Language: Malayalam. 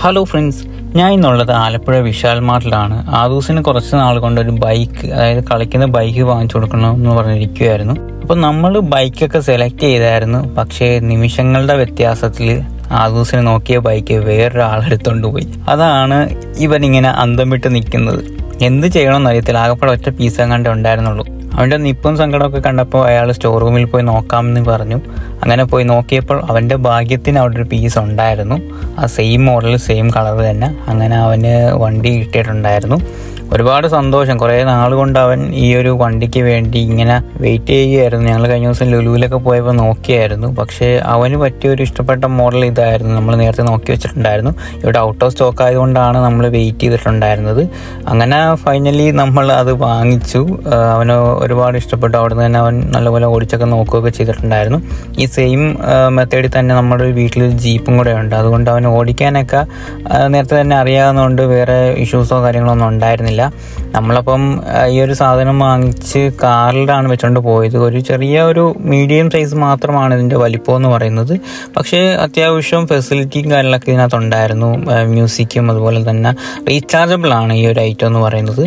ഹലോ ഫ്രണ്ട്സ്, ഞാൻ ഇന്നുള്ളത് ആലപ്പുഴ വിശാൽ മാർട്ടിലാണ്. ആദൂസിന് കുറച്ച് നാൾ കൊണ്ടൊരു ബൈക്ക്, അതായത് കളിക്കുന്ന ബൈക്ക് വാങ്ങിച്ചു കൊടുക്കണമെന്ന് പറഞ്ഞിരിക്കുകയായിരുന്നു. അപ്പോൾ നമ്മൾ ബൈക്കൊക്കെ സെലക്ട് ചെയ്തായിരുന്നു. പക്ഷേ നിമിഷങ്ങളുടെ വ്യത്യാസത്തിൽ ആദൂസിന് നോക്കിയ ബൈക്ക് വേറൊരാളെടുത്തോണ്ട് പോയി. അതാണ് ഇവനിങ്ങനെ അന്തം വിട്ട് നിൽക്കുന്നത്. എന്ത് ചെയ്യണമെന്ന് അറിയത്തില്ല. ആകെപ്പാടെ ഒറ്റ പീസ് കണ്ടേ ഉണ്ടായിരുന്നുള്ളൂ. അവൻ്റെ നിപ്പും സങ്കടമൊക്കെ കണ്ടപ്പോൾ അയാൾ സ്റ്റോർ റൂമിൽ പോയി നോക്കാമെന്ന് പറഞ്ഞു. അങ്ങനെ പോയി നോക്കിയപ്പോൾ അവൻ്റെ ഭാഗ്യത്തിന് അവിടെ ഒരു പീസ് ഉണ്ടായിരുന്നു. ആ സെയിം മോഡൽ, സെയിം കളർ തന്നെ. അങ്ങനെ അവന് വണ്ടി കിട്ടിയിട്ടുണ്ടായിരുന്നു. ഒരുപാട് സന്തോഷം. കുറേ നാൾ കൊണ്ട് അവൻ ഈ ഒരു വണ്ടിക്ക് വേണ്ടി ഇങ്ങനെ വെയിറ്റ് ചെയ്യുകയായിരുന്നു. ഞങ്ങൾ കഴിഞ്ഞ ദിവസം ലുലുവിലൊക്കെ പോയപ്പോൾ നോക്കിയായിരുന്നു. പക്ഷേ അവന് പറ്റിയൊരു ഇഷ്ടപ്പെട്ട മോഡൽ ഇതായിരുന്നു. നമ്മൾ നേരത്തെ നോക്കി വെച്ചിട്ടുണ്ടായിരുന്നു. ഇവിടെ ഔട്ട് ഓഫ് സ്റ്റോക്ക് ആയതുകൊണ്ടാണ് നമ്മൾ വെയിറ്റ് ചെയ്തിട്ടുണ്ടായിരുന്നത്. അങ്ങനെ ഫൈനലി നമ്മൾ അത് വാങ്ങിച്ചു. അവന് ഒരുപാട് ഇഷ്ടപ്പെട്ടു. അവിടെ നിന്ന് തന്നെ അവൻ നല്ലപോലെ ഓടിച്ചൊക്കെ നോക്കുകയൊക്കെ ചെയ്തിട്ടുണ്ടായിരുന്നു. ഈ സെയിം മെത്തേഡിൽ തന്നെ നമ്മുടെ വീട്ടിൽ ജീപ്പും കൂടെ ഉണ്ട്. അതുകൊണ്ട് അവൻ ഓടിക്കാനൊക്കെ നേരത്തെ തന്നെ അറിയാവുന്നതുകൊണ്ട് വേറെ ഇഷ്യൂസോ കാര്യങ്ങളോ ഒന്നും ഉണ്ടായിരുന്നില്ല. നമ്മളപ്പം ഈ ഒരു സാധനം വാങ്ങിച്ച് കാറിലാണ് വെച്ചുകൊണ്ട് പോയത്. ഒരു ചെറിയ ഒരു മീഡിയം സൈസ് മാത്രമാണ് ഇതിൻ്റെ വലിപ്പം എന്ന് പറയുന്നത്. പക്ഷേ അത്യാവശ്യം ഫെസിലിറ്റിയും കാര്യങ്ങളൊക്കെ ഇതിനകത്തുണ്ടായിരുന്നു. മ്യൂസിക്കും അതുപോലെ തന്നെ റീചാർജബിൾ ആണ് ഈ ഒരു ഐറ്റം എന്ന് പറയുന്നത്.